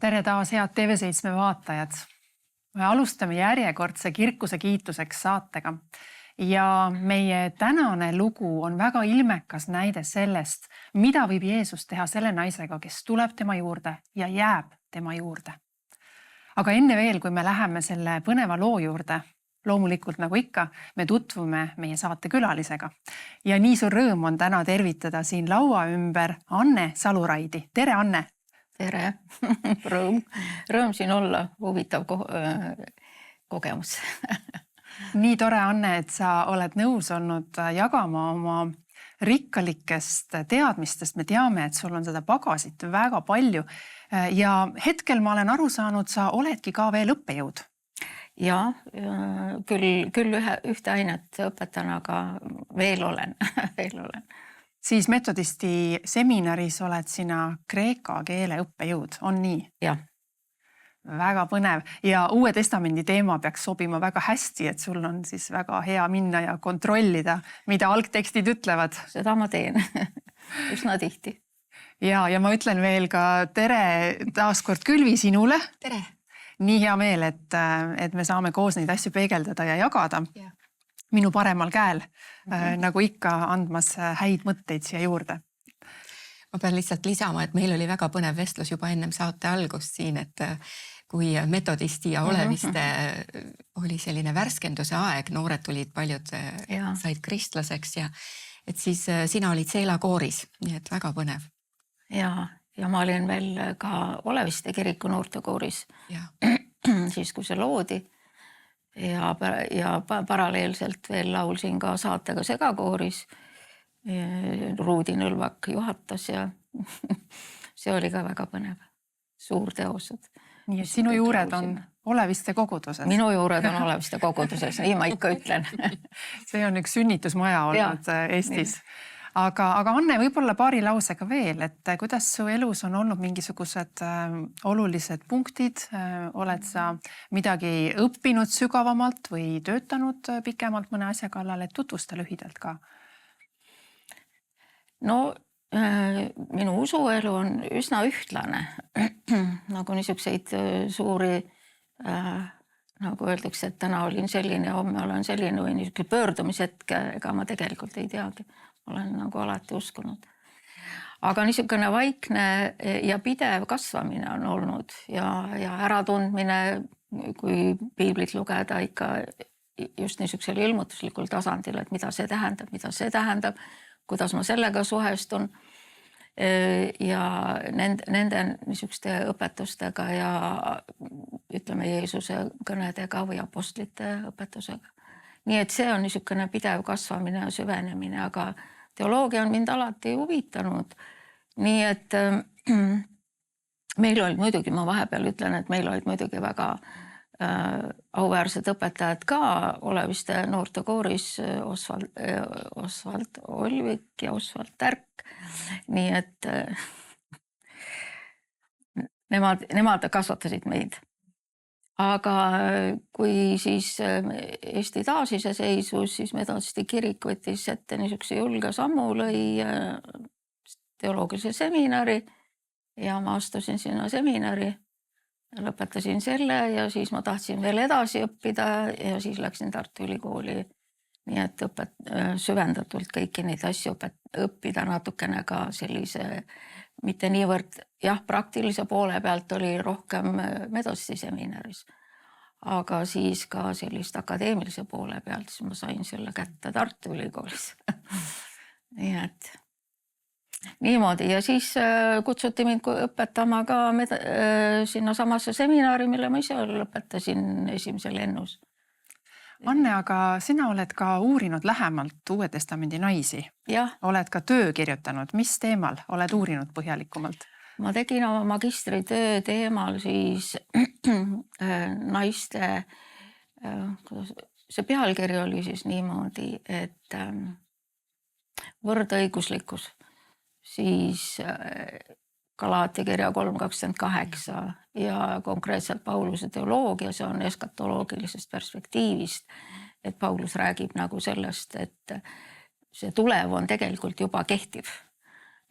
Tere taas, head TV7 vaatajad. Me alustame järjekordse kirkuse kiituseks saatega. Ja meie tänane lugu on väga ilmekas näide sellest, mida võib Jeesus teha selle naisega, kes tuleb tema juurde ja jääb tema juurde. Aga enne veel, kui me läheme selle põneva loo juurde, loomulikult nagu ikka, me tutvume meie saate külalisega. Ja nii suur rõõm on täna tervitada siin laua ümber Anne Saluraidi. Tere, Anne! Tere, rõõm siin olla, huvitav kogemus. Nii tore, Anne, et sa oled nõus olnud jagama oma rikkalikest teadmistest. Me teame, et sul on seda pagasit väga palju ja hetkel ma olen aru saanud, sa oledki ka veel õppejõud. Ja, küll ühte ainet õpetan, aga veel olen. Siis metodisti seminaris oled sina kreeka keele õppejõud, on nii? Jah. Väga põnev ja Uue Testamendi teema peaks sobima väga hästi, et sul on siis väga hea minna ja kontrollida, mida algtekstid ütlevad. Seda ma teen üsna tihti. Ja ma ütlen veel ka tere taaskord Külvi sinule. Tere! Nii hea meel, et me saame koos neid asju peegeldada ja jagada. Ja. Minu paremal käel, nagu ikka andmas häid mõtteid siia juurde. Ma pean lihtsalt lisama, et meil oli väga põnev vestlus juba ennem saate algust siin, et kui metodisti ja oleviste oli selline värskenduse aeg, noored tulid, paljud said kristlaseks ja et siis sina olid Seela kooris, nii et väga põnev. Ja ma olin veel ka Oleviste kiriku noortekooris, siis kui see loodi. Ja paralleelselt veel laulsin ka saatega segakooris. Ruudi Nõlvak juhatas ja see oli ka väga põnev. Suur teosed. Nii, sinu juured on Oleviste koguduses. Minu juured on Oleviste koguduses, nii ma ikka ütlen. See on üks sünnitusmaja olnud Eestis. Aga Anne, võib-olla paari lausega veel, et kuidas su elus on olnud mingisugused olulised punktid? Oled sa midagi õppinud sügavamalt või töötanud pikemalt mõne asja kallal, et tutvusta lühidalt ka? No, minu usuelu on üsna ühtlane. Nagu niisuguseid suuri, nagu öeldakse, et täna olin selline, homme olen selline või niisugune pöördumishetk, ega ma tegelikult ei teagi. Olen nagu alati uskunud. Aga niisugune vaikne ja pidev kasvamine on olnud ja äratundmine, kui piiblit lugeda ikka just niisugusel ilmutuslikul tasandil, et mida see tähendab, kuidas ma sellega suhestun ja nende niisuguste õpetustega ja ütleme Jeesuse kõnedega või apostlite õpetusega. Nii et see on niisugune pidev kasvamine ja süvenemine, aga teoloogia on mind alati huvitanud. Nii et meil olid muidugi, ma vahepeal ütlen, et meil olid muidugi väga auväärsed õpetajad ka Oleviste noortekooris, Osvald Olvik ja Osvald Tärk. Nii et nemad kasvatasid meid. Aga kui siis Eesti taasiseseisvus, siis metodisti kirik võttis ette niisuguse julge sammu, lõi teoloogilise seminari ja ma astusin sinna seminari, lõpetasin selle ja siis ma tahtsin veel edasi õppida ja siis läksin Tartu Ülikooli. Nii et süvendatult kõiki neid asju õppida natukene ka sellise, mitte niivõrd praktilise poole pealt oli rohkem metodisti seminaris, aga siis ka sellist akadeemilise poole pealt, siis ma sain selle kätte Tartu Ülikoolis. Nii et niimoodi ja siis kutsuti mind õpetama ka sinna samasse seminari, mille ma ise lõpetasin esimesel ennus. Anne, aga sina oled ka uurinud lähemalt Uue Testamendi naisi. Ja. Oled ka töö kirjutanud. Mis teemal oled uurinud põhjalikumalt? Ma tegin oma magistritöö teemal siis naiste, see pealkiri oli siis niimoodi, et võrdõiguslikkus, siis Galaatia kirja 3:28 ja konkreetselt Pauluse teoloogia, see on eskatoloogilisest perspektiivist, et Paulus räägib nagu sellest, et see tulev on tegelikult juba kehtiv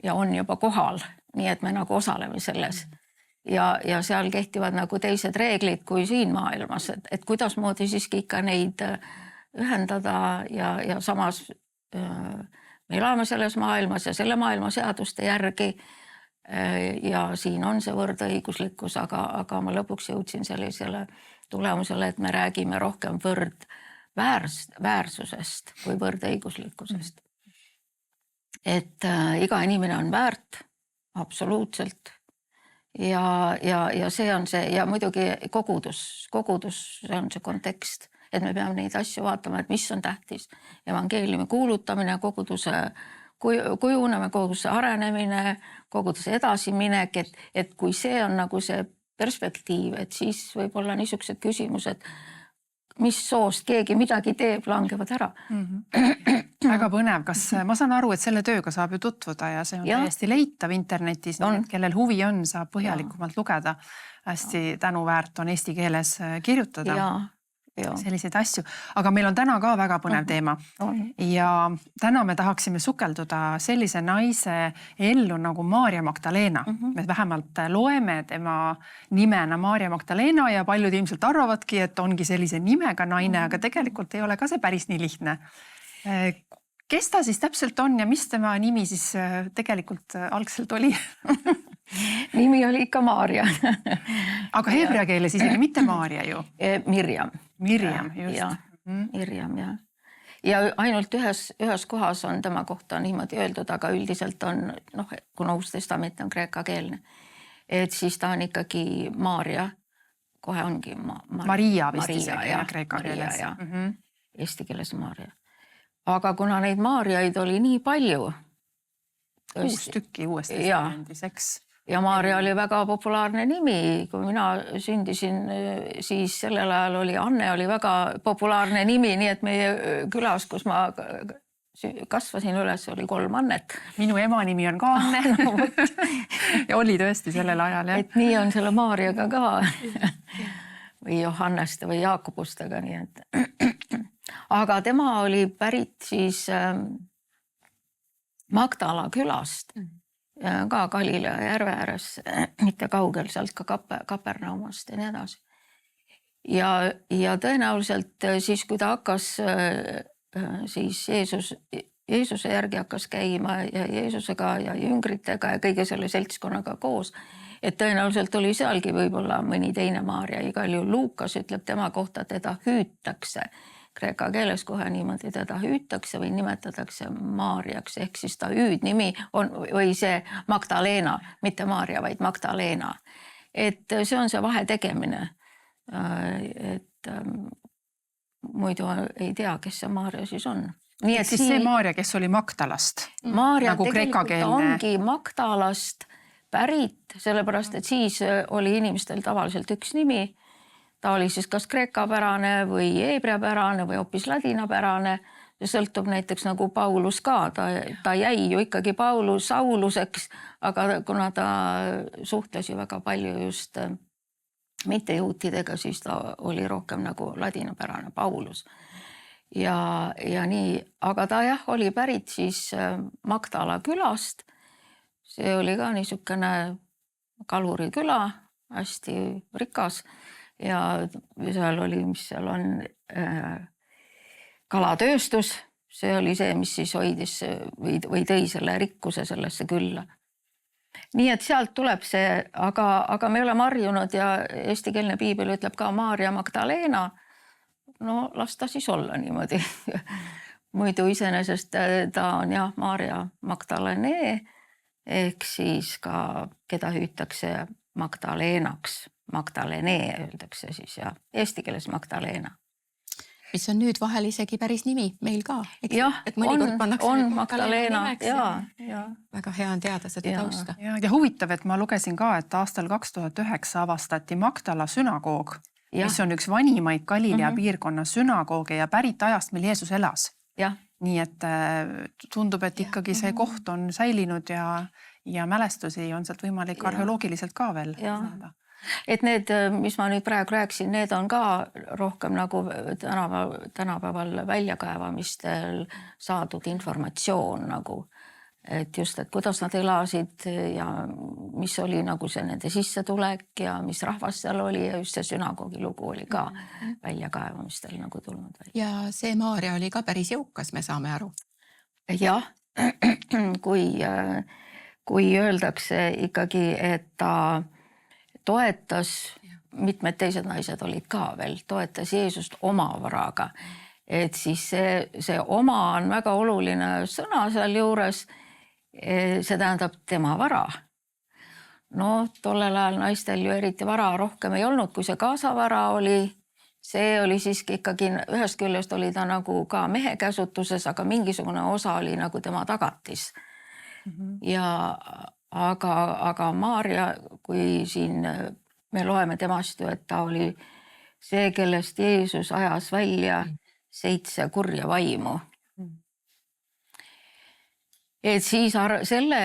ja on juba kohal, nii et me nagu osaleme selles. ja seal kehtivad nagu teised reeglid kui siin maailmas, et kuidasmoodi siiski ikka neid ühendada ja samas me elame selles maailmas ja selle maailma seaduste järgi ja siin on see võrdõiguslikkus, aga ma lõpuks jõudsin sellisele tulemusele, et me räägime rohkem väärsusest kui võrdõiguslikkusest. Et iga inimene on väärt, absoluutselt. Ja see on see ja muidugi kogudus, see on see kontekst, et me peame neid asju vaatama, et mis on tähtis. Evangeeliumi kuulutamine, koguduse kujuneme, koguduse arenemine, koguduse edasiminek, et kui see on nagu see perspektiiv, et siis võib olla niisugused küsimused, mis soost keegi midagi teeb, langevad ära. Väga põnev. Kas ma saan aru, et selle tööga saab ju tutvuda ja see on täiesti leitav internetis, kellel huvi on, saab põhjalikumalt lugeda. Hästi tänuväärt on eesti keeles kirjutada selliseid asju. Aga meil on täna ka väga põnev teema. Ja täna me tahaksime sukelduda sellise naise ellu nagu Maarja Magdalena. Me vähemalt loeme tema nimena Maarja Magdalena ja paljud ilmselt arvavadki, et ongi sellise nimega naine, aga tegelikult ei ole ka see päris nii lihtne. Kes ta siis täpselt on ja mis tema nimi siis tegelikult algselt oli? Nimi oli ikka Maarja. Aga heebrea keeles isegi mitte Maarja ju. Mirjam, just. Mirjam, jah. Ja ainult ühes kohas on tema kohta niimoodi öeldud, aga üldiselt on, kuna Uus Testament on kreekakeelne, et siis ta on ikkagi Maarja. Kohe ongi Maria vist isegi kreeka keeles. Eesti keeles Maarja. Aga kuna neid Maarjaid oli nii palju. 6 tükki Uues Testamendis, eks? Ja Maarja oli väga populaarne nimi. Kui mina sündisin, siis sellel ajal oli Anne oli väga populaarne nimi, nii et meie külas, kus ma kasvasin üles, oli 3 Annet. Minu ema nimi on ka Anne. Ja oli tõesti sellel ajal, jah? Et nii on selle Maarjaga ka. Või Johanneste või Jaakobustega, nii et... Aga tema oli pärit siis Magdala külast, ka Galilea järve ääres, mitte kaugel sealt ka Kapernaumast ja nii edasi. Ja tõenäoliselt siis, kui ta hakkas siis Jeesuse järgi hakkas käima ja Jeesusega ja jüngritega ja kõige selle seltskonnaga koos, et tõenäoliselt oli sealgi võib-olla mõni teine Maarja. Igal juhul Luukas ütleb tema kohta, teda hüütakse. Kreeka keeles kohe niimoodi teda hüütakse või nimetatakse Maarjaks, ehk siis ta hüüdnimi on või see Magdalena, mitte Maarja, vaid Magdalena. Et see on see vahe tegemine. Et muidu ei tea, kes see Maarja siis on. Nii et siis see Maarja, kes oli Magdalast? Maarja nagu tegelikult ongi Magdalast pärit, sellepärast et siis oli inimestel tavaliselt üks nimi. Ta oli siis kas kreekapärane või heebreapärane või hoopis ladinapärane. See sõltub näiteks nagu Paulus ka. Ta jäi ju ikkagi Sauluseks, aga kuna ta suhtles ju väga palju just mittejuutidega, siis ta oli rohkem nagu ladinapärane Paulus. Ja nii, aga ta oli pärit siis Magdala külast. See oli ka niisugune kaluri küla, hästi rikas. Ja seal oli, mis seal on kalatööstus. See oli see, mis siis hoidis või tõi selle rikkuse sellesse külla. Nii et sealt tuleb see, aga me oleme harjunud ja eestikeelne piibel ütleb ka Maarja Magdalena. No las ta siis olla niimoodi. Muidu iseenesest ta on Maarja Magdalene, ehk siis ka keda hüütakse Magdalenaks. Magdalene öeldakse siis ja eesti keeles Magdalena. Mis on nüüd vahel isegi päris nimi meil ka. Jah, on Magdalena. Väga hea on teada seda tausta. Ja huvitav, et ma lugesin ka, et aastal 2009 avastati Magdala sünagoog, mis on üks vanimaid Galilea piirkonna sünagooge ja pärit ajast, mil Jeesus elas. Nii et tundub, et ikkagi see koht on säilinud ja mälestusi on sealt võimalik arheoloogiliselt ka veel saada. Et need, mis ma nüüd praegu rääksin, need on ka rohkem nagu tänapäeval väljakaevamistel saadud informatsioon nagu, et just, et kuidas nad elasid ja mis oli nagu see nende sissetulek ja mis rahvas seal oli ja just see sünagoogi lugu oli ka väljakaevamistel nagu tulnud välja. ja see Maarja oli ka päris jõukas, me saame aru. Jah, kui öeldakse ikkagi, et ta toetas, mitmed teised naised olid ka veel, toetas Jeesust oma varaga. Et siis see oma on väga oluline sõna seal juures. See tähendab tema vara. No tollel ajal naistel ju eriti vara rohkem ei olnud, kui see kaasavara oli. See oli siiski ikkagi, ühest küljest oli ta nagu ka mehe käsutuses, aga mingisugune osa oli nagu tema tagatis. Ja aga Maarja, kui siin me loeme temast ju, et ta oli see, kellest Jeesus ajas välja 7 kurja vaimu. Et siis selle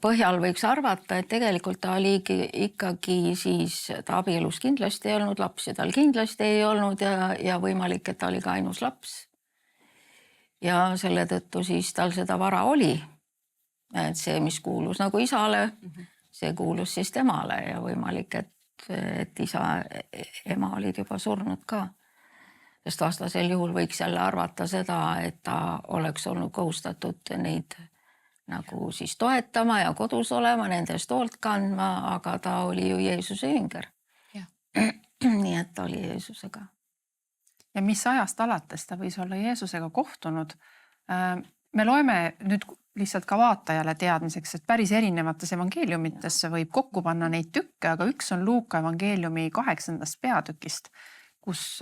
põhjal võiks arvata, et tegelikult ta oli ikkagi siis, ta abielus kindlasti ei olnud, lapsi tal kindlasti ei olnud ja võimalik, et ta oli ka ainus laps. Ja selle tõttu siis tal seda vara oli. Et see, mis kuulus nagu isale, see kuulus siis temale ja võimalik, et ema olid juba surnud ka. Sest vastasel juhul võiks jälle arvata seda, et ta oleks olnud kohustatud neid nagu siis toetama ja kodus olema, nendest hoolt kandma, aga ta oli ju Jeesuse jünger. Nii et ta oli Jeesusega. Ja mis ajast alates ta võis olla Jeesusega kohtunud? Me loeme nüüd lihtsalt ka vaatajale teadmiseks, et päris erinevates evangeeliumitesse võib kokku panna neid tükke, aga üks on Luuka evangeeliumi 8. peatükist, kus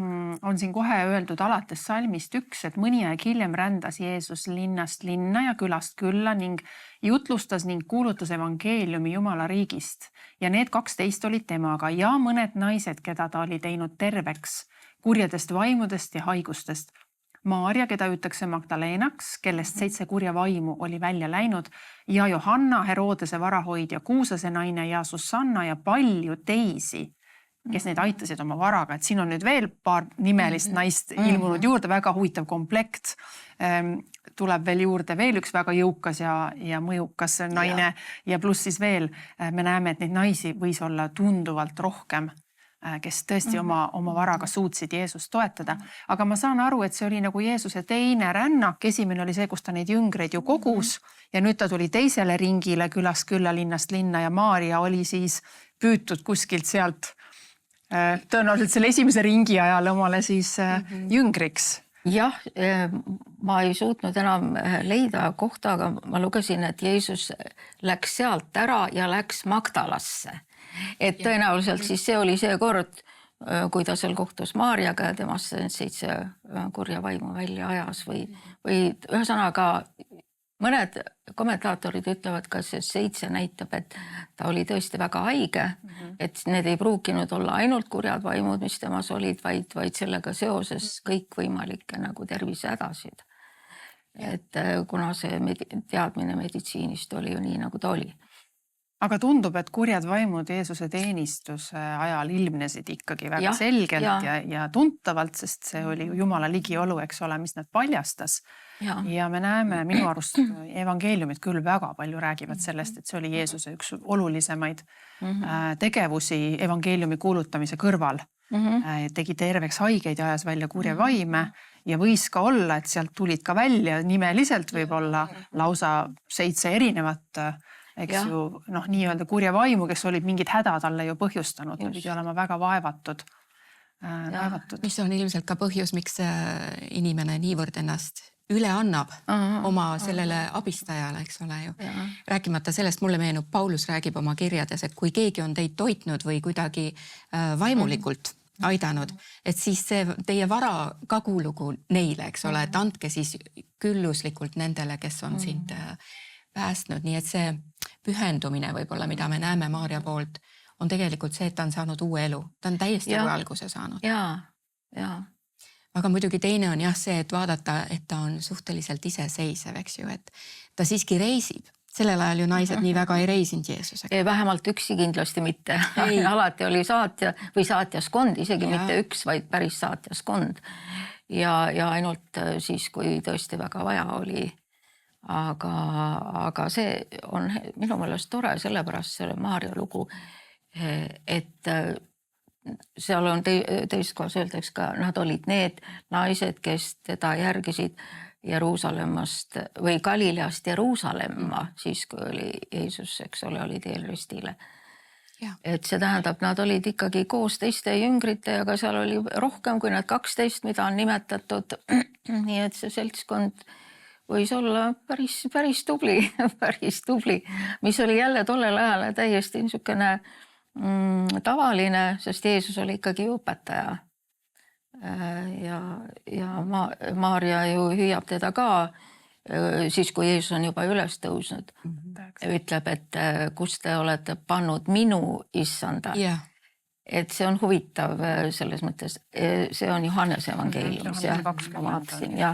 on siin kohe öeldud alates salmist 1, et mõni aeg hiljem rändas Jeesus linnast linna ja külast külla ning jutlustas ning kuulutas evangeeliumi Jumala riigist. Ja need 12 olid temaga ja mõned naised, keda ta oli teinud terveks kurjadest vaimudest ja haigustest. Maarja, keda ütakse Magdalenaks, kellest 7 kurja vaimu oli välja läinud, ja Johanna, Herodese varahoidja, Kuusase naine ja Susanna ja palju teisi, kes neid aitasid oma varaga. Et siin on nüüd veel paar nimelist naist ilmunud juurde, väga huvitav komplekt. Tuleb veel juurde veel üks väga jõukas ja mõjukas naine ja pluss siis veel me näeme, et neid naisi võis olla tunduvalt rohkem, kes tõesti oma varaga suutsid Jeesust toetada. Aga ma saan aru, et see oli nagu Jeesuse teine rännak. Esimene oli see, kus ta neid jüngreid ju kogus ja nüüd ta tuli teisele ringile külast külla, linnast linna ja Maarja oli siis püütud kuskilt sealt tõenäoliselt selle esimese ringi ajal omale siis jüngriks. Jah, ma ei suutnud enam leida kohta, aga ma lugesin, et Jeesus läks sealt ära ja läks Magdalasse. Et tõenäoliselt siis see oli see kord, kui ta seal kohtus Maarjaga ja temast 7 kurja vaimu välja ajas või ühesõnaga mõned kommentaatorid ütlevad, kas see 7 näitab, et ta oli tõesti väga haige, et need ei pruukinud olla ainult kurjad vaimud, mis temas olid, vaid sellega seoses kõikvõimalikke nagu tervisehädasid. Et kuna see teadmine meditsiinist oli ju nii, nagu ta oli. Aga tundub, et kurjad vaimud Jeesuse teenistuse ajal ilmnesid ikkagi väga selgelt ja tuntavalt, sest see oli Jumala ligiolu, eks ole, mis nad paljastas. Ja me näeme, minu arust evangeeliumid küll väga palju räägivad sellest, et see oli Jeesuse üks olulisemaid tegevusi evangeeliumi kuulutamise kõrval. Tegi terveks haigeid ja ajas välja kurja vaime ja võis ka olla, et sealt tulid ka välja nimeliselt võib-olla lausa 7 erinevat eks ju, nii-öelda kurja vaimu, kes olid mingid häda talle ju põhjustanud, pidi olema väga vaevatud. Mis on ilmselt ka põhjus, miks inimene niivõrd ennast üle annab oma sellele abistajale, eks ole ju. Rääkimata sellest, mulle meenub, Paulus räägib oma kirjades, et kui keegi on teid toitnud või kuidagi vaimulikult aidanud, et siis see teie vara ka kuulugu neile, eks ole, et andke siis külluslikult nendele, kes on sind päästnud, nii et see pühendumine võib-olla, mida me näeme Maarja poolt, on tegelikult see, et ta on saanud uue elu. Ta on täiesti uue alguse saanud. Aga muidugi teine on see, et vaadata, et ta on suhteliselt iseseisev, eks ju, et ta siiski reisib. Sellel ajal ju naised nii väga ei reisinud Jeesusega. Vähemalt üksi kindlasti mitte. Alati oli saatja või saatjaskond, isegi mitte üks, vaid päris saatjaskond. Ja ainult siis, kui tõesti väga vaja oli aga see on minu meelest tore, sellepärast selle Maarja lugu, et seal on teist kohas öeldakse ka, nad olid need naised, kes teda järgisid Jeruusalemmast või Galileast Jeruusalemma, siis kui oli Jeesus, eks ole, oli teel ristile. Et see tähendab, nad olid ikkagi koos teiste jüngritega, aga seal oli rohkem kui need 12, mida on nimetatud. Nii et see seltskond võis olla päris tubli, päris tubli, mis oli jälle tollel ajal täiesti niisugune tavaline, sest Jeesus oli ikkagi õpetaja. Ja Maarja ju hüüab teda ka, siis kui Jeesus on juba üles tõusnud, ütleb, et kus te olete pannud minu issanda. Et see on huvitav selles mõttes, see on Johannese evangeeliumis ja ma vaatasin ja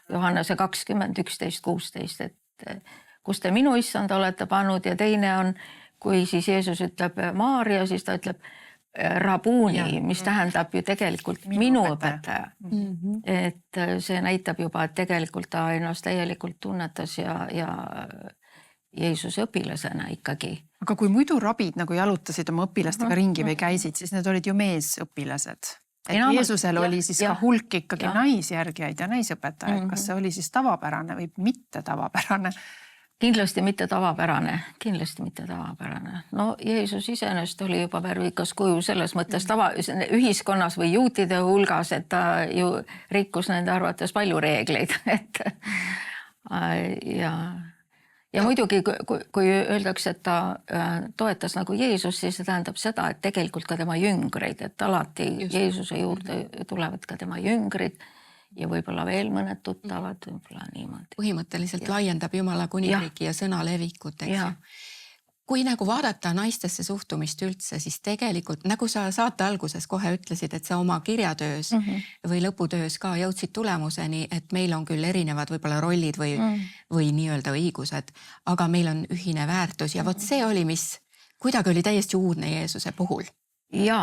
Johannese 20, 11, 16, et kus te minu issanda olete pannud ja teine on, kui siis Jeesus ütleb Maarja, siis ta ütleb Rabuni, mis tähendab ju tegelikult minu õpetaja. Et see näitab juba, et tegelikult ta ennast täielikult tunnetas ja Jeesuse õpilasena ikkagi. Aga kui muidu rabid nagu jalutasid oma õpilastega ringi või käisid, siis need olid ju meesõpilased. Et Jeesusel oli siis ka hulk ikkagi naisjärgijaid ja naisõpetajaid. Kas see oli siis tavapärane või mitte tavapärane? Kindlasti mitte tavapärane, kindlasti mitte tavapärane. No Jeesus iseenesest oli juba värvikas kuju selles mõttes ühiskonnas või juutide hulgas, et ta ju rikkus nende arvates palju reegleid. Ja muidugi, kui öeldakse, et ta toetas nagu Jeesus, siis see tähendab seda, et tegelikult ka tema jüngreid, et alati Jeesuse juurde tulevad ka tema jüngrid ja võib-olla veel mõned tuttavad, võib-olla niimoodi. Põhimõtteliselt laiendab Jumala kuningriiki ja sõna levikut, eks ju. Kui nagu vaadata naistesse suhtumist üldse, siis tegelikult, nagu sa saate alguses kohe ütlesid, et sa oma kirjatöös või lõputöös ka jõudsid tulemuseni, et meil on küll erinevad võib-olla rollid või nii-öelda õigused, aga meil on ühine väärtus ja vot see oli, mis kuidagi oli täiesti uudne Jeesuse puhul. Ja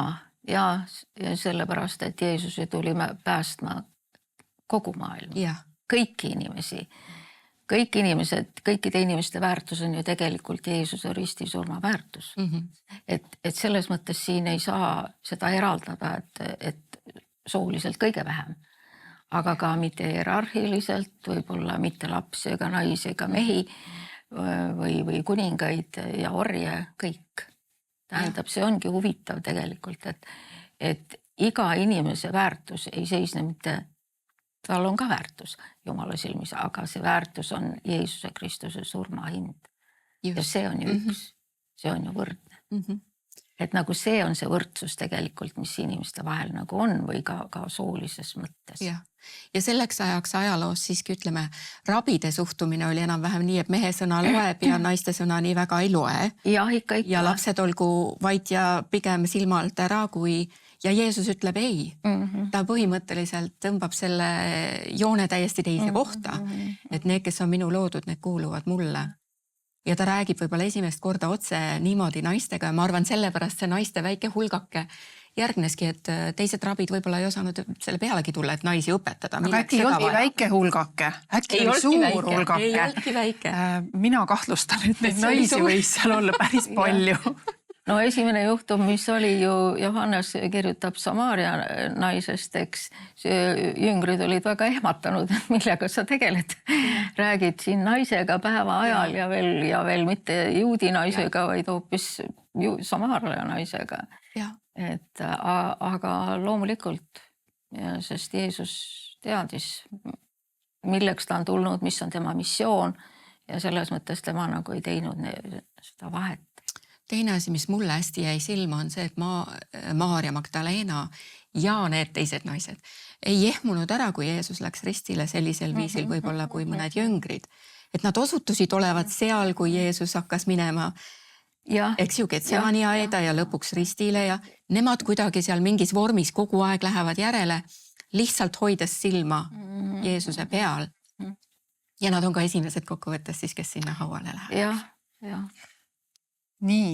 sellepärast, et Jeesus tuli päästma kogu maailma, kõiki inimesi. Kõik inimesed, kõikide inimeste väärtus on ju tegelikult Jeesuse ristisurma väärtus. Et selles mõttes siin ei saa seda eraldada, et sooliselt kõige vähem, aga ka mitte hierarhiliselt, võib-olla mitte lapsi ega naisi ega mehi või kuningaid ja orje, kõik. Tähendab, see ongi huvitav tegelikult, et iga inimese väärtus ei seisne mitte tal on ka väärtus Jumala silmis, aga see väärtus on Jeesuse Kristuse surma hind. Ja see on ju üks, see on ju võrdne. Et nagu see on see võrdsus tegelikult, mis inimeste vahel nagu on või ka soolises mõttes. Ja selleks ajaks ajaloos siiski ütleme, rabide suhtumine oli enam-vähem nii, et mehe sõna loeb ja naiste sõna nii väga ei loe. Ikka. Ja lapsed olgu vait ja pigem silma alt ära, ja Jeesus ütleb ei. Ta põhimõtteliselt tõmbab selle joone täiesti teise kohta, et need, kes on minu loodud, need kuuluvad mulle. Ja ta räägib võib-olla esimest korda otse niimoodi naistega ja ma arvan sellepärast see naiste väike hulgake järgneski, et teised rabid võib-olla ei osanud selle pealegi tulla, et naisi õpetada. Aga äkki ei olnudki väike hulgake, äkki oli suur hulgake. Ei olnudki väike. Mina kahtlustan, et neid naisi võis seal olla päris palju. No esimene juhtum, mis oli ju, Johannes kirjutab Samaaria naisest, eks, jüngrid olid väga ehmatanud, millega sa tegeled. Räägid siin naisega päeva ajal ja veel mitte juudi naisega, vaid hoopis Samaaria naisega. Aga loomulikult, sest Jeesus teadis, milleks ta on tulnud, mis on tema missioon ja selles mõttes tema nagu ei teinud seda vahet. Teine asi, mis mulle hästi jäi silma, on see, et Maarja Magdalena ja need teised naised ei ehmunud ära, kui Jeesus läks ristile sellisel viisil võib-olla kui mõned jüngrid. Et nad osutusid olevat seal, kui Jeesus hakkas minema, eks ju, Getsemani aeda ja lõpuks ristile ja nemad kuidagi seal mingis vormis kogu aeg lähevad järele, lihtsalt hoides silma Jeesuse peal. Ja nad on ka esimesed kokkuvõttes siis, kes sinna hauale lähevad. Nii,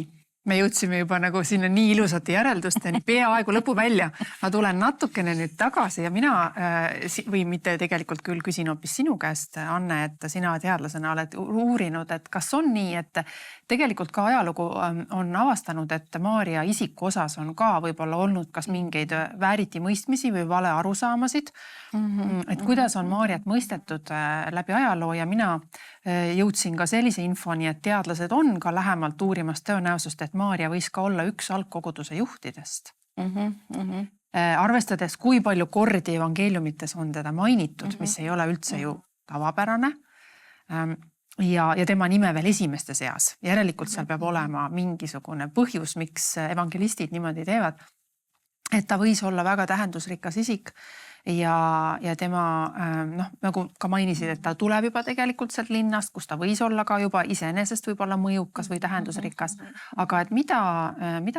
me jõudsime juba nagu sinna nii ilusate järeldusteni, peaaegu lõpu välja. Ma tulen natukene nüüd tagasi ja mina või mitte tegelikult küll küsin hoopis sinu käest, Anne, et sina teadlasena oled uurinud, et kas on nii, et tegelikult ka ajalugu on avastanud, et Maarja isiku osas on ka võib-olla olnud kas mingeid vääriti mõistmisi või vale arusaamasid. Et kuidas on Maarjat mõistetud läbi ajaloo ja mina jõudsin ka sellise infoni, et teadlased on ka lähemalt uurimas tõenäosust, et Maarja võis ka olla üks algkoguduse juhtidest. Arvestades, kui palju kordi evangeeliumites on teda mainitud, mis ei ole üldse ju tavapärane ja tema nime veel esimeste seas. Järelikult seal peab olema mingisugune põhjus, miks evangelistid niimoodi teevad, et ta võis olla väga tähendusrikas isik ja tema, nagu ka mainisid, et ta tuleb juba tegelikult sealt linnast, kus ta võis olla ka juba iseenesest võib-olla mõjukas või tähendusrikas. Aga et mida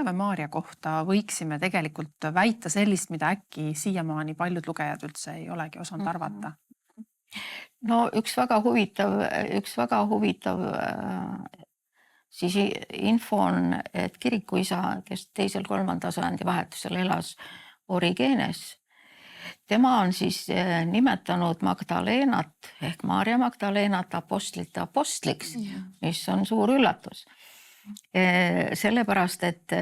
me Maarja kohta võiksime tegelikult väita sellist, mida äkki siiamaani paljud lugejad üldse ei olegi osanud arvata? No üks väga huvitav siis info on, et kirikuisa, kes 2.–3. sajandi vahetusel elas Origenes, tema on siis nimetanud Magdalenat ehk Maarja Magdalenat apostlite apostliks, mis on suur üllatus. Sellepärast, et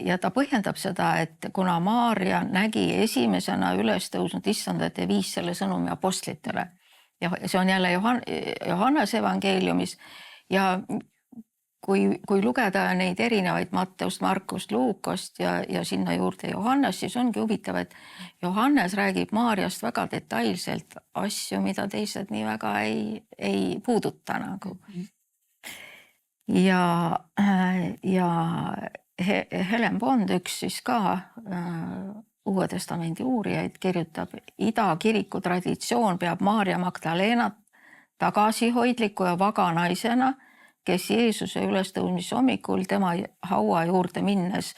ja ta põhjendab seda, et kuna Maarja nägi esimesena üles tõusnud issandat ja viis selle sõnumi apostlitele ja see on jälle Johannese evangeeliumis ja kui lugeda neid erinevaid Matteust, Markust, Luukast ja sinna juurde Johannes, siis ongi huvitav, et Johannes räägib Maarjast väga detailselt asju, mida teised nii väga ei puuduta nagu. Ja Helen Bond, üks siis ka Uue Testamendi uurijaid, kirjutab, ida kiriku traditsioon peab Maarja Magdalenat tagasihoidliku ja vaga naisena, kes Jeesuse ülestõusmise hommikul tema haua juurde minnes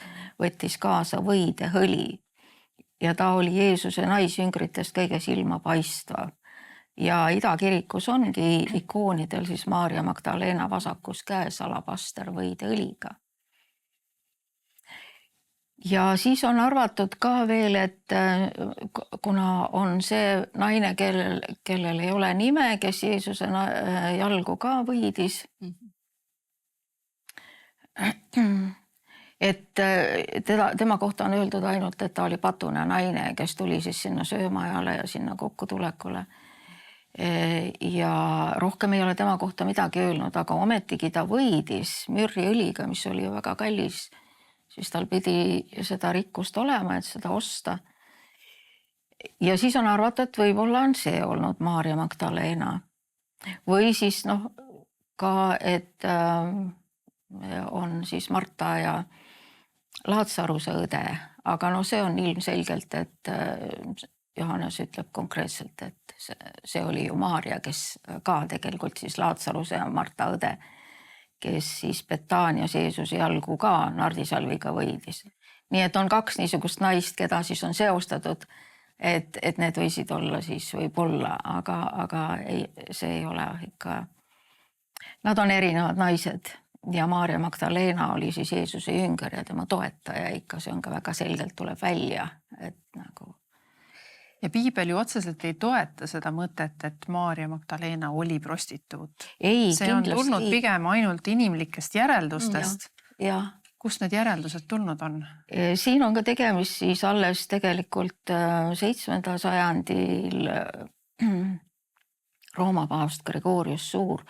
võttis kaasa võidehõli. Ja ta oli Jeesuse naisjüngritest kõige silmapaistvav. Ja idakirikus ongi ikoonidel siis Maarja Magdalena vasakus käes alabaster võidehõliga. Ja siis on arvatud ka veel, et kuna on see naine, kellel ei ole nime, kes Jeesuse jalgu ka võidis, et tema kohta on öeldud ainult, et ta oli patune naine, kes tuli siis sinna söömajale ja sinna kokkutulekule. Ja rohkem ei ole tema kohta midagi öelnud, aga ometigi ta võidis mürriõliga, mis oli ju väga kallis, siis tal pidi seda rikkust olema, et seda osta. Ja siis on arvatud, et võib-olla on see olnud Maarja Magdalena. Või siis ka, et on siis Marta ja Laatsaruse õde, aga see on ilmselgelt, et Johannes ütleb konkreetselt, et see oli ju Maarja, kes ka tegelikult siis Laatsaruse ja Marta õde, kes siis Betaanias Jeesuse jalgu ka nardisalviga võidis. Nii et on kaks niisugust naist, keda siis on seostatud, et need võisid olla siis võib-olla, aga see ei ole ikka, nad on erinevad naised. Ja Maarja Magdalena oli siis Jeesuse jünger ja tema toetaja ikka, see on ka väga selgelt tuleb välja, et nagu. Ja piibel ju otseselt ei toeta seda mõtet, et Maarja Magdalena oli prostituut. See on tulnud pigem ainult inimlikest järeldustest. Ja. Kust need järeldused tulnud on? Siin on ka tegemist siis alles tegelikult 7. sajandil Rooma paavst Gregorius Suur.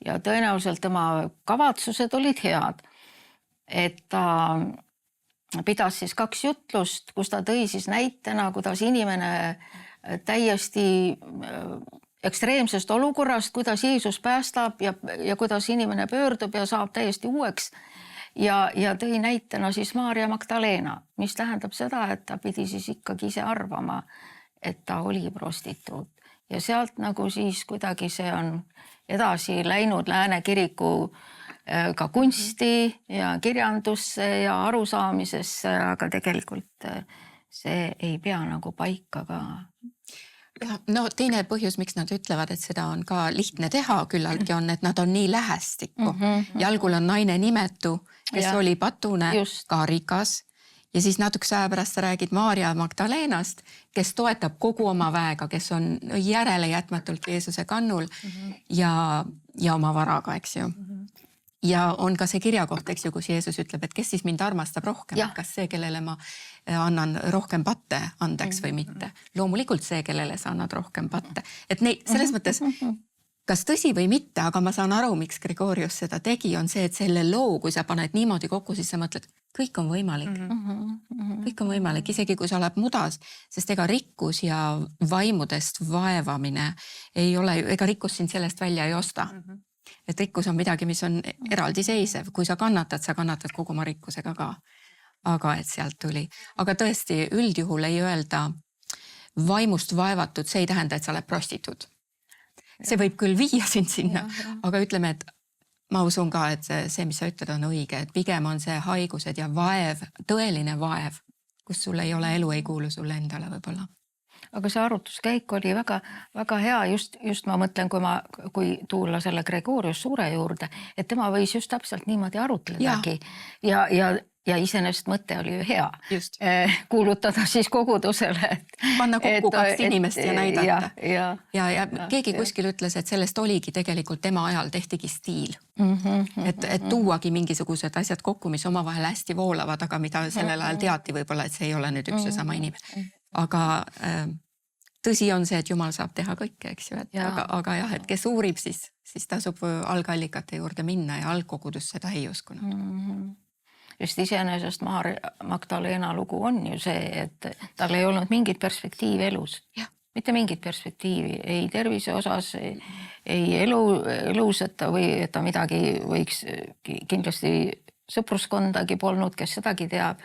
Ja tõenäoliselt tema kavatsused olid head, et ta pidas siis 2 jutlust, kus ta tõi siis näitena, kuidas inimene täiesti ekstreemsest olukorrast, kuidas Jeesus päästab ja kuidas inimene pöördub ja saab täiesti uueks ja tõi näitena siis Maarja Magdalena, mis tähendab seda, et ta pidi siis ikkagi ise arvama, et ta oli prostituut. Ja sealt nagu siis kuidagi see on edasi läinud Lääne kiriku ka kunsti ja kirjandusse ja arusaamisesse, aga tegelikult see ei pea nagu paika ka. Ja, no teine põhjus, miks nad ütlevad, et seda on ka lihtne teha küllaltki on, et nad on nii lähestikku. Jalgul on naine nimetu, kes oli patune, ka rikas. Ja siis natukese aja pärast sa räägid Maarja Magdalenast, kes toetab kogu oma väega, kes on järele jätmatult Jeesuse kannul ja oma varaga, eks ju. Ja on ka see kirjakoht, eks ju, kus Jeesus ütleb, et kes siis mind armastab rohkem, kas see, kellele ma annan rohkem patte andeks või mitte. Loomulikult see, kellele sa annad rohkem patte. Et selles mõttes, kas tõsi või mitte, aga ma saan aru, miks Gregorius seda tegi, on see, et selle loo, kui sa paned niimoodi kokku, siis sa mõtled, kõik on võimalik. Kõik on võimalik, isegi kui sa oled mudas, sest ega rikkus ja vaimudest vaevamine ei ole, ega rikkus sind sellest välja ei osta. Et rikkus on midagi, mis on eraldiseisev. Kui sa kannatad kogu oma rikkusega ka. Aga et sealt tuli. Aga tõesti, üldjuhul ei öelda vaimust vaevatud, see ei tähenda, et sa oled prostitud. See võib küll viia sind sinna, aga ütleme, et ma usun ka, et see, mis sa ütled, on õige, et pigem on see haigused ja vaev, tõeline vaev, kus sul ei ole elu, ei kuulu sulle endale võib-olla. Aga see arutuskäik oli väga, väga hea, just ma mõtlen, kui tulla selle Gregorius Suure juurde, et tema võis just täpselt niimoodi arutledagi ja iseenesest mõte oli ju hea. Just. Kuulutada siis kogudusele. Panna kokku kaks inimest ja näidata. Ja keegi kuskil ütles, et sellest oligi tegelikult tema ajal tehtigi stiil. Et tuuagi mingisugused asjad kokku, mis omavahel hästi voolavad, aga mida sellel ajal teati võib-olla, et see ei ole nüüd üks ja sama inimene. Aga tõsi on see, et Jumal saab teha kõike, eks ju. Aga jah, et kes uurib, siis tasub algallikate juurde minna ja algkogudus seda ei uskunud. Just iseenesest Magdalena lugu on ju see, et tal ei olnud mingit perspektiivi elus. Mitte mingit perspektiivi, ei tervise osas, ei elus, et ta midagi võiks kindlasti sõpruskondagi polnud, kes sedagi teab.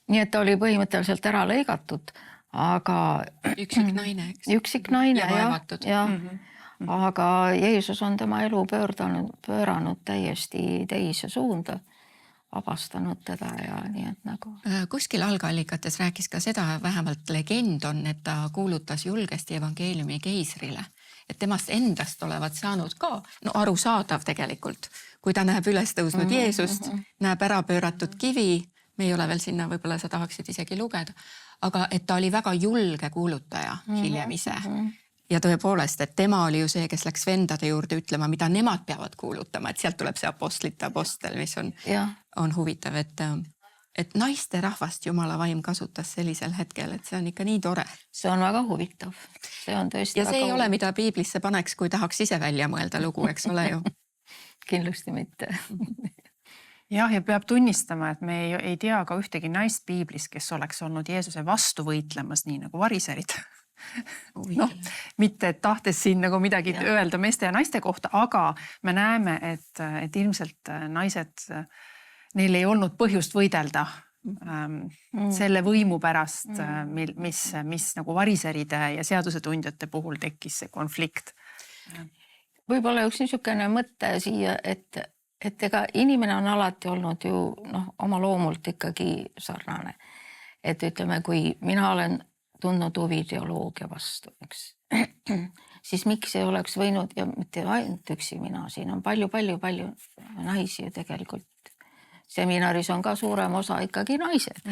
Nii et ta oli põhimõtteliselt ära lõigatud, aga... Üksik naine, eks? Üksik naine, ja vaevatud. Aga Jeesus on tema elu pööranud täiesti teise suunda, vabastanud teda ja nii et nagu... Kuskil algallikates rääkis ka seda, vähemalt legend on, et ta kuulutas julgesti evangeeliumi keisrile. Et temast endast olevat saanud ka, arusaadav tegelikult, kui ta näeb üles tõusnud Jeesust, näeb ära pööratud kivi, me ei ole veel sinna, võib-olla sa tahaksid isegi lugeda, aga et ta oli väga julge kuulutaja hiljem ise. Ja tõepoolest, et tema oli ju see, kes läks vendade juurde ütlema, mida nemad peavad kuulutama, et sealt tuleb see apostlite apostel, mis on huvitav, et naiste rahvast Jumala vaim kasutas sellisel hetkel, et see on ikka nii tore. See on väga huvitav. See on tõesti ja see ei ole, mida piiblisse paneks, kui tahaks ise välja mõelda lugu, eks ole ju. Kindlasti mitte. Ja peab tunnistama, et me ei tea ka ühtegi naist piiblis, kes oleks olnud Jeesuse vastu võitlemas nii nagu variserid. Mitte et tahtes siin nagu midagi öelda meeste ja naiste kohta, aga me näeme, et ilmselt naised, neil ei olnud põhjust võidelda selle võimu pärast, mis nagu variseride ja seadusetundjate puhul tekkis see konflikt. Võib-olla üks niisugune mõte siia, et ega inimene on alati olnud ju oma loomult ikkagi sarnane. Et ütleme, kui mina olen tundnud huvi teoloogia vastu, eks, siis miks ei oleks võinud, ja mitte ainult üksi mina, siin on palju naisi ju tegelikult. Seminaris on ka suurem osa ikkagi naised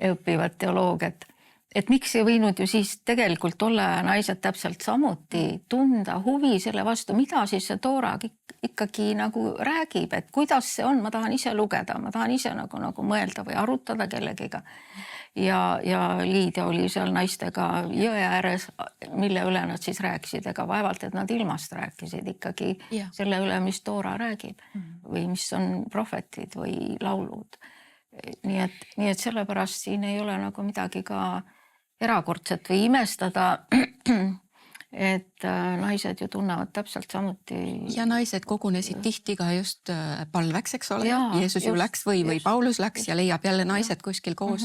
õpivad teoloogiat. Et miks ei võinud ju siis tegelikult olla naised täpselt samuti tunda huvi selle vastu, mida siis see Toora ikkagi nagu räägib, et kuidas see on, ma tahan ise lugeda, ma tahan ise nagu mõelda või arutada kellegiga. Ja Liidia oli seal naistega jõe ääres, mille üle nad siis rääkisid, ega vaevalt, et nad ilmast rääkisid ikkagi selle üle, mis Toora räägib või mis on prohvetid või laulud. Nii et sellepärast siin ei ole nagu midagi ka erakordset või imestada, et naised ju tunnevad täpselt samuti. Ja naised kogunesid tihti ka just palveks, eks ole. Jeesus ju läks või Paulus läks ja leiab jälle naised kuskil koos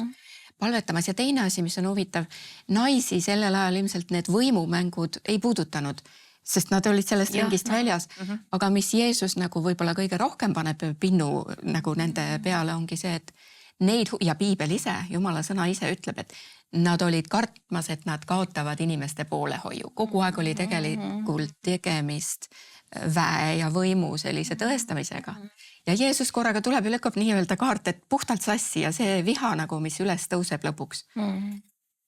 palvetamas. Ja teine asi, mis on huvitav, naisi sellel ajal ilmselt need võimumängud ei puudutanud, sest nad olid sellest ringist väljas. Aga mis Jeesus nagu võib-olla kõige rohkem paneb pinnu nagu nende peale ongi see, et neid ja piibel ise, Jumala sõna ise ütleb, et nad olid kartmas, et nad kaotavad inimeste poolehoiu. Kogu aeg oli tegelikult tegemist väe ja võimu sellise tõestamisega. Ja Jeesus korraga tuleb ja lükkab nii-öelda kaart, et puhtalt sassi ja see viha nagu, mis üles tõuseb lõpuks.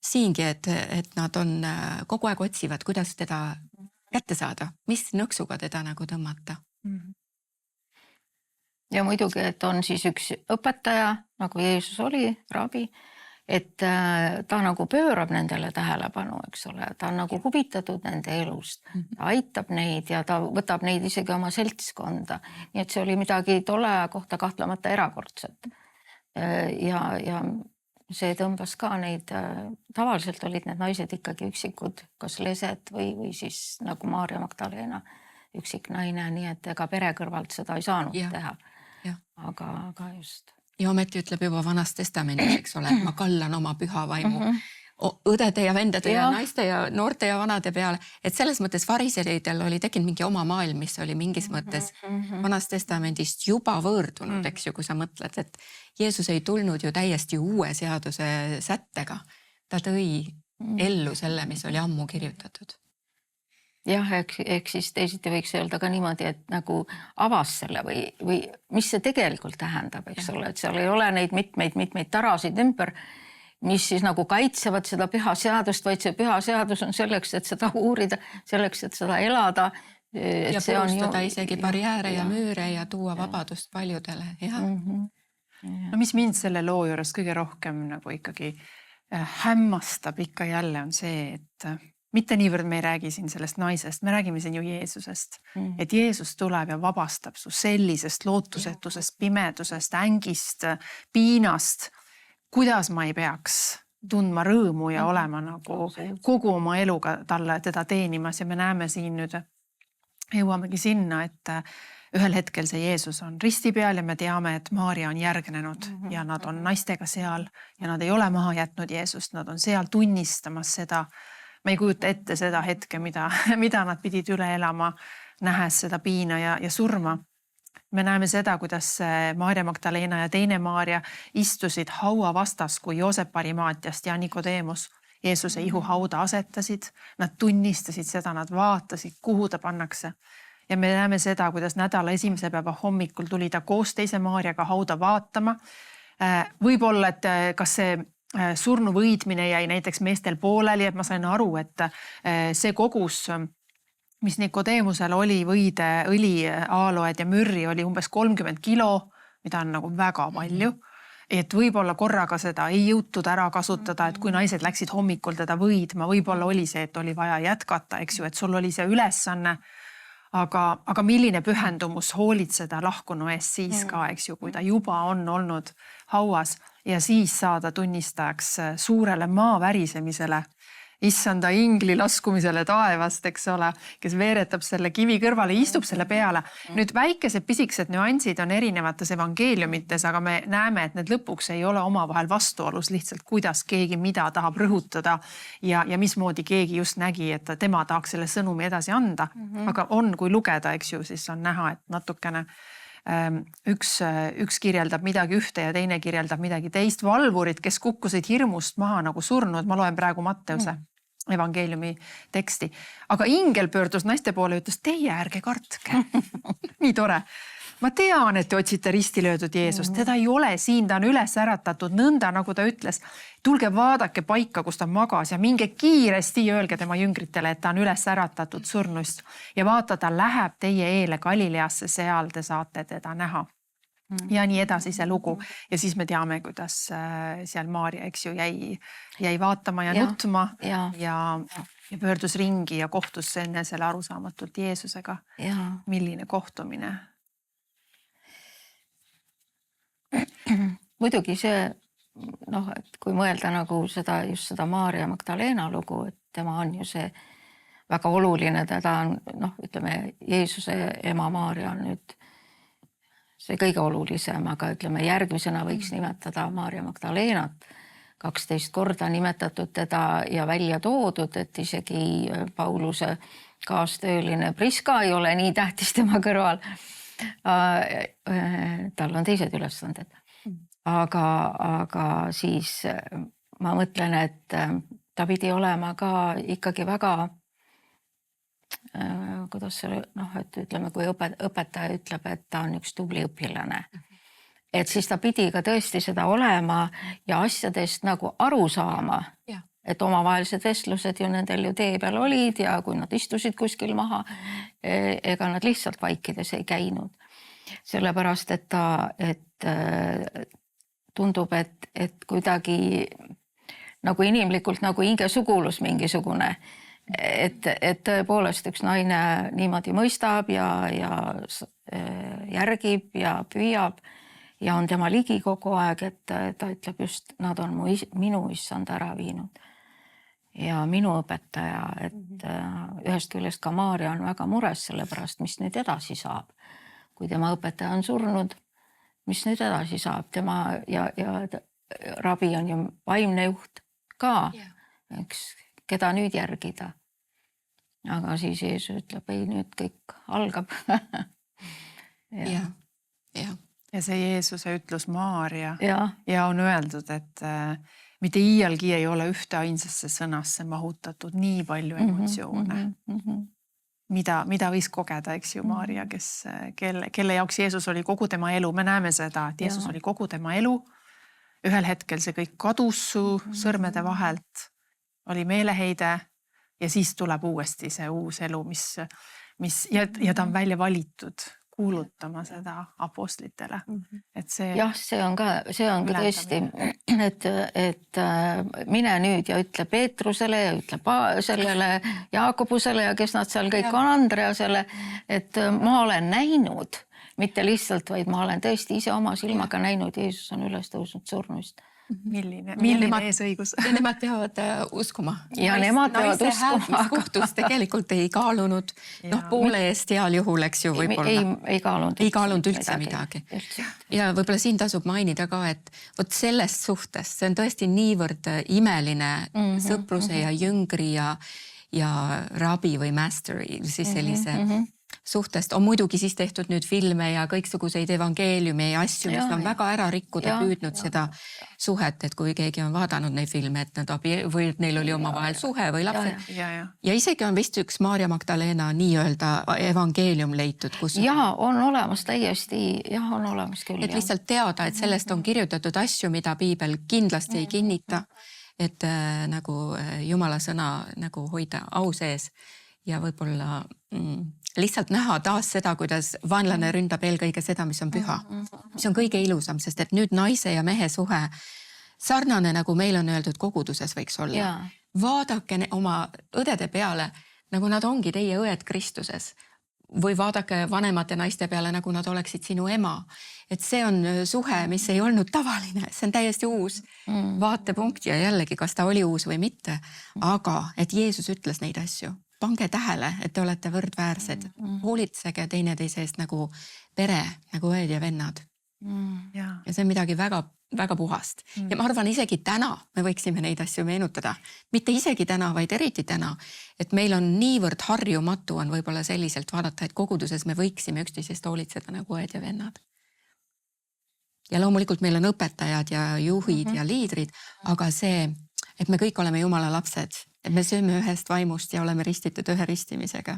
Siingi, et nad on kogu aeg otsivad, kuidas teda kätte saada, mis nõksuga teda nagu tõmmata. Ja muidugi, et on siis üks õpetaja, nagu Jeesus oli, rabi, et ta nagu pöörab nendele tähelepanu, eks ole, ta on nagu huvitatud nende elust, ta aitab neid ja ta võtab neid isegi oma seltskonda. Nii et see oli midagi tolle kohta kahtlemata erakordset. Ja see tõmbas ka neid, tavaliselt olid need naised ikkagi üksikud, kas lesed või siis nagu Maarja Magdalena üksik naine, nii et ega pere kõrvalt seda ei saanud teha. Aga just. Ja ometi ütleb juba Vanas Testamendis, eks ole, et ma kallan oma püha vaimu õdede ja vendade ja naiste ja noorte ja vanade peale. Et selles mõttes fariseridel oli tekkinud mingi oma maailm, mis oli mingis mõttes Vanas Testamendist juba võõrdunud, eks ju, kui sa mõtled, et Jeesus ei tulnud ju täiesti uue seaduse sättega. Ta tõi ellu selle, mis oli ammu kirjutatud. Jah, eks siis teisiti võiks öelda ka niimoodi, et nagu avas selle või mis see tegelikult tähendab, eks ole, et seal ei ole neid mitmeid tarasid ümber, mis siis nagu kaitsevad seda püha seadust, vaid see püha seadus on selleks, et seda uurida, selleks, et seda elada. Ja purustada isegi barjääre ja müüre ja tuua vabadust paljudele. No mis mind selle loo juures kõige rohkem nagu ikkagi hämmastab ikka jälle on see, et mitte niivõrd me ei räägi siin sellest naisest, me räägime siin ju Jeesusest. Et Jeesus tuleb ja vabastab su sellisest lootusetusest, pimedusest, ängist, piinast. Kuidas ma ei peaks tundma rõõmu ja olema nagu kogu oma eluga teda teenimas ja me näeme siin nüüd, jõuamegi sinna, et ühel hetkel see Jeesus on risti peal ja me teame, et Maarja on järgnenud ja nad on naistega seal ja nad ei ole maha jätnud Jeesust, nad on seal tunnistamas seda. Me ei kujuta ette seda hetke, mida nad pidid üle elama, nähes seda piina ja surma. Me näeme seda, kuidas Maarja Magdalena ja teine Maarja istusid haua vastas, kui Joosep Arimaatiast ja Nikodeemus Jeesuse ihuhauda asetasid. Nad tunnistasid seda, nad vaatasid, kuhu ta pannakse. Ja me näeme seda, kuidas nädala esimese päeva hommikul tuli ta koos teise Maarjaga hauda vaatama. Võib-olla, et kas see surnu võidmine jäi näiteks meestel pooleli, et ma sain aru, et see kogus, mis Nikodeemusel oli, võide, õli, aaloed ja mürri oli umbes 30 kilo, mida on nagu väga palju. Et võib-olla korraga seda ei jõutud ära kasutada, et kui naised läksid hommikul teda võidma, võib-olla oli see, et oli vaja jätkata, eks ju, et sul oli see ülesanne. Aga milline pühendumus hoolitseda lahkunu eest siis ka, eks ju, kui ta juba on olnud hauas ja siis saada tunnistajaks suurele maa värisemisele, issanda ingli laskumisele taevast, eks ole, kes veeretab selle kivi kõrvale, istub selle peale. Nüüd väikesed pisikesed nüansid on erinevates evangeeliumites, aga me näeme, et need lõpuks ei ole omavahel vastuolus lihtsalt, kuidas keegi mida tahab rõhutada ja mismoodi keegi just nägi, et tema tahaks selle sõnumi edasi anda. Aga on, kui lugeda, eks ju, siis on näha, et natukene üks kirjeldab midagi ühte ja teine kirjeldab midagi teist. Valvurid, kes kukkusid hirmust maha nagu surnud, ma loen praegu Matteuse evangeeliumi teksti. Aga ingel pöördus naiste poole ja ütles, teie ärge kartke. Nii tore. Ma tean, et te otsite risti löödud Jeesust. Teda ei ole siin, ta on üles äratatud nõnda, nagu ta ütles. Tulge vaadake paika, kus ta magas ja minge kiiresti öelge tema jüngritele, et ta on üles äratatud surnust. Ja vaata, ta läheb teie eele Galileasse, seal te saate teda näha. Ja nii edasi see lugu. Ja siis me teame, kuidas seal Maarja, eks ju, jäi vaatama ja nutma ja pöördus ringi ja kohtus enne selle arusaamatult Jeesusega. Milline kohtumine? Muidugi see, et kui mõelda nagu just seda Maarja Magdalena lugu, et tema on ju see väga oluline, teda on, ütleme, Jeesuse ema Maarja on nüüd see kõige olulisem, aga ütleme järgmisena võiks nimetada Maarja Magdalenat. 12 korda nimetatud teda ja välja toodud, et isegi Pauluse kaastööline Priska ei ole nii tähtis tema kõrval. Tal on teised ülesanded. Aga siis ma mõtlen, et ta pidi olema ka ikkagi väga, kuidas see, noh, et ütleme, kui õpetaja ütleb, et ta on üks tubli õpilane, et siis ta pidi ka tõesti seda olema ja asjadest nagu aru saama. Ja. Et omavahelised vestlused ju nendel ju tee peal olid ja kui nad istusid kuskil maha, ega nad lihtsalt vaikides ei käinud. Sellepärast, et tundub, et kuidagi nagu inimlikult nagu hingesugulus mingisugune, et tõepoolest üks naine niimoodi mõistab ja järgib ja püüab ja on tema ligi kogu aeg, et ta ütleb just, nad on minu issand ära viinud. Ja minu õpetaja, et ühest küljest ka Maarja on väga mures selle pärast, mis nüüd edasi saab. Kui tema õpetaja on surnud, mis nüüd edasi saab? Tema ja rabi on ju vaimne juht ka, eks, keda nüüd järgida. Aga siis Jeesus ütleb, ei, nüüd kõik algab. Ja. Ja see Jeesuse ütlus Maarja ja on öeldud, et mitte iialgi ei ole ühte ainsasse sõnasse mahutatud nii palju emotsioone, mida võis kogeda, eks ju, Maarja, kelle jaoks Jeesus oli kogu tema elu. Me näeme seda, et Jeesus oli kogu tema elu. Ühel hetkel see kõik kadus su sõrmede vahelt, oli meeleheide ja siis tuleb uuesti see uus elu, ja ta on välja valitud kuulutama seda apostlitele. Et see... Jah, see on ka tõesti, et mine nüüd ja ütle Peetrusele ja ütle sellele Jaakobusele ja kes nad seal kõik on, Andreasele, et ma olen näinud, mitte lihtsalt, vaid ma olen tõesti ise oma silmaga näinud, Jeesus on üles tõusnud surnuist. Milline eesõigus. Ja nemad peavad uskuma. Ja nemad peavad uskuma. Kohtus tegelikult ei kaalunud, poole eest heal juhul, eks ju, võib-olla. Ei kaalunud üldse midagi. Ja võib-olla siin tasub mainida ka, et vot selles suhtes, see on tõesti niivõrd imeline sõpruse ja jüngri ja rabi või mastery, siis sellise suhtest on muidugi siis tehtud nüüd filme ja kõiksuguseid evangeeliumi ja asju, mis on väga ära rikkuda püüdnud seda suhet, et kui keegi on vaadanud neid filme, et või neil oli omavahel suhe või lapsed. Ja isegi on vist üks Maarja Magdalena nii-öelda evangeelium leitud, kus... Ja on olemas täiesti, on olemas küll. Et lihtsalt teada, et sellest on kirjutatud asju, mida piibel kindlasti ei kinnita, et nagu Jumala sõna nagu hoida au sees ja võib-olla lihtsalt näha taas seda, kuidas vaenlane ründab eelkõige seda, mis on püha. Mis on kõige ilusam, sest et nüüd naise ja mehe suhe sarnane, nagu meil on öeldud, koguduses võiks olla. Vaadake oma õdede peale, nagu nad ongi teie õed Kristuses. Või vaadake vanemate naiste peale, nagu nad oleksid sinu ema. Et see on suhe, mis ei olnud tavaline. See on täiesti uus vaatepunkt ja jällegi, kas ta oli uus või mitte. Aga, et Jeesus ütles neid asju. Pange tähele, et te olete võrdväärsed. Hoolitsege teineteise eest nagu pere, nagu õed ja vennad. Ja see on midagi väga, väga puhast. Ja ma arvan, isegi täna me võiksime neid asju meenutada. Mitte isegi täna, vaid eriti täna. Et meil on niivõrd harjumatu on võib-olla selliselt vaadata, et koguduses me võiksime üksteisest hoolitseda nagu õed ja vennad. Ja loomulikult meil on õpetajad ja juhid ja liidrid, aga see, et me kõik oleme Jumala lapsed, et me sööme ühest vaimust ja oleme ristitud ühe ristimisega.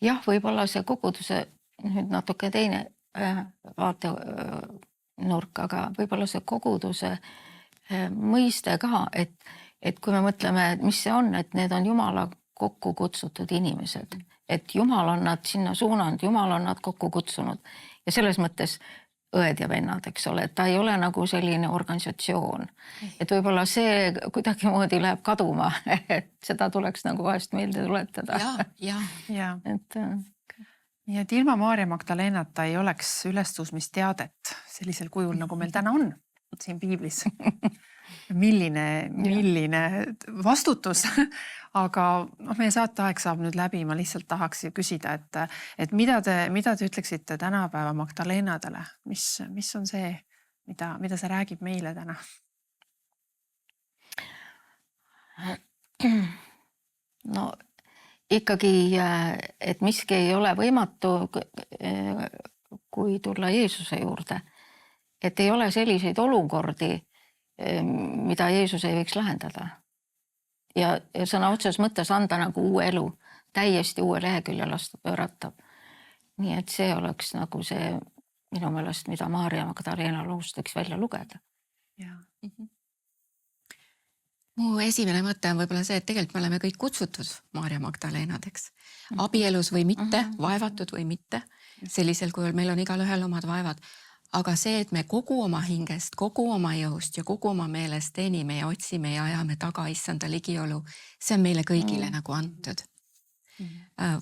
Jah, võib-olla see koguduse nüüd natuke teine vaatenurk, aga võib-olla see koguduse mõiste ka, et kui me mõtleme, mis see on, et need on Jumala kokku kutsutud inimesed, et Jumal on nad sinna suunanud, Jumal on nad kokku kutsunud ja selles mõttes õed ja vennad, eks ole, et ta ei ole nagu selline organisatsioon. Et võib-olla see kuidagi moodi läheb kaduma, et seda tuleks nagu vahest meelde tuletada. Nii et ilma Maarja Magdalenata ei oleks ülestõusmisteadet sellisel kujul, nagu meil täna on siin piiblis. Milline vastutus, aga meie saateaeg saab nüüd läbi. Ma lihtsalt tahaks küsida, et mida te ütleksite tänapäeva Magdalenadele? Mis on see, mida see räägib meile täna? No ikkagi, et miski ei ole võimatu, kui tulla Jeesuse juurde. Et ei ole selliseid olukordi, mida Jeesus ei võiks lahendada. Ja sõna otses mõttes anda nagu uue elu, täiesti uue lehekülje lasta pöörata. Nii et see oleks nagu see minu meelest, mida Maarja Magdalena loost võiks välja lugeda. Ja. Mu esimene mõte on võib-olla see, et tegelikult me oleme kõik kutsutud Maarja Magdalenadeks. Abielus või mitte, vaevatud või mitte, sellisel kujul meil on igalühel omad vaevad. Aga see, et me kogu oma hingest, kogu oma jõust ja kogu oma meelest teenime ja otsime ja ajame taga issanda ligiolu, see on meile kõigile nagu antud.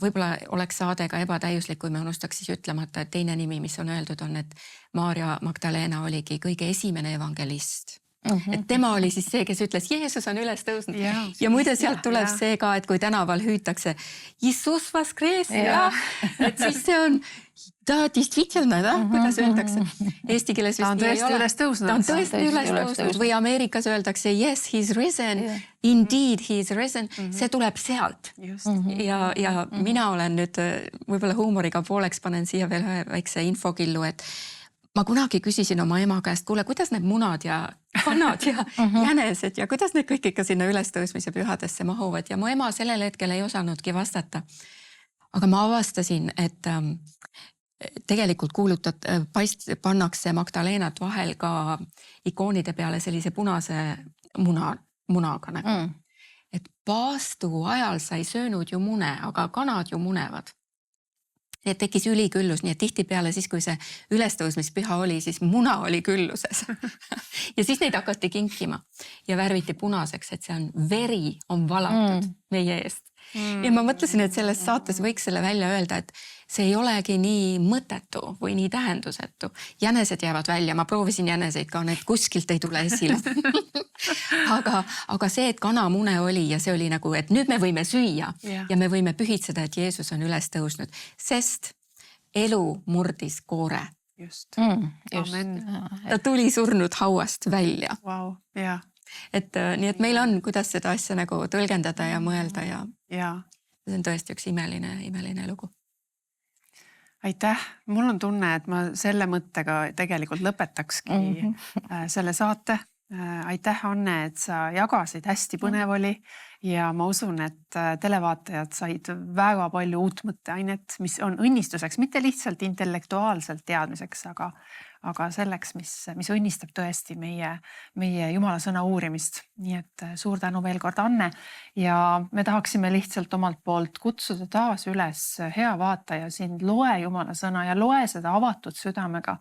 Võib-olla oleks saade ka ebatäiuslik, kui me unustaks siis ütlemata, et teine nimi, mis on öeldud, on, et Maarja Magdalena oligi kõige esimene evangelist. Et tema oli siis see, kes ütles, Jeesus on üles tõusnud. Ja muide sealt tuleb see ka, et kui tänaval hüütakse Jeesus vaskres, et siis see on ta действительно, kuidas öeldakse? Eesti keeles vist ta on tõesti üles tõusnud. Ta on tõesti üles tõusnud või Ameerikas öeldakse yes, he's risen, indeed he's risen. See tuleb sealt. Ja mina olen nüüd võib-olla huumoriga pooleks panen siia veel ühe väikse infokillu, et ma kunagi küsisin oma ema käest, kuule, kuidas need munad ja kanad ja jänesed ja kuidas need kõik ikka sinna ülestõusmise pühadesse mahuvad ja mu ema sellel hetkel ei osanudki vastata. Aga ma avastasin, et tegelikult pannakse Magdalenat vahel ka ikoonide peale sellise punase munaga nagu. Et paastu ajal sa ei söönud ju mune, aga kanad ju munevad. Nii tekkis üliküllus, nii et tihtipeale siis, kui see ülestõusmispüha oli, siis muna oli külluses. Ja siis neid hakati kinkima ja värviti punaseks, et see on veri on valatud meie eest. Ja ma mõtlesin, et selles saates võiks selle välja öelda, et see ei olegi nii mõttetu või nii tähendusetu. Jänesed jäävad välja, ma proovisin jäneseid ka, need kuskilt ei tule esile. Aga see, et kanamune oli ja see oli nagu, et nüüd me võime süüa ja me võime pühitseda, et Jeesus on üles tõusnud, sest elu murdis koore. Just. Amen. Ta tuli surnud hauast välja. Wow. Ja. Nii et meil on, kuidas seda asja nagu tõlgendada ja mõelda ja see on tõesti üks imeline lugu. Aitäh. Mul on tunne, et ma selle mõttega tegelikult lõpetakski selle saate. Aitäh, Anne, et sa jagasid, hästi põnev oli ja ma usun, et televaatajad said väga palju uut mõtteainet, mis on õnnistuseks, mitte lihtsalt intellektuaalselt teadmiseks, aga selleks, mis õnnistab tõesti meie Jumala sõna uurimist. Nii et suur tänu veel kord, Anne. Ja me tahaksime lihtsalt omalt poolt kutsuda taas üles hea vaataja sind, loe Jumala sõna ja loe seda avatud südamega.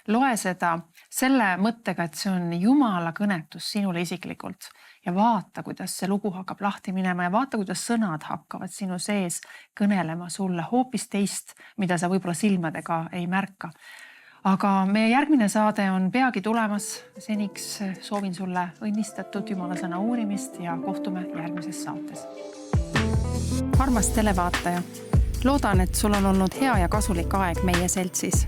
Loe seda selle mõttega, et see on Jumala kõnetus sinule isiklikult ja vaata, kuidas see lugu hakkab lahti minema ja vaata, kuidas sõnad hakkavad sinu sees kõnelema sulle hoopis teist, mida sa võib-olla silmadega ei märka. Aga meie järgmine saade on peagi tulemas. Seniks soovin sulle õnnistatud Jumala sõna uurimist ja kohtume järgmises saates. Armas televaataja, loodan, et sul on olnud hea ja kasulik aeg meie seltsis.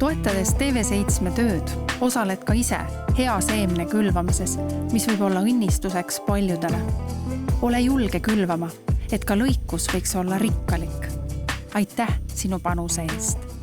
Toetades TV7 tööd, osaled ka ise hea seemne külvamises, mis võib olla õnnistuseks paljudele. Ole julge külvama, et ka lõikus võiks olla rikkalik. Aitäh sinu panuse eest!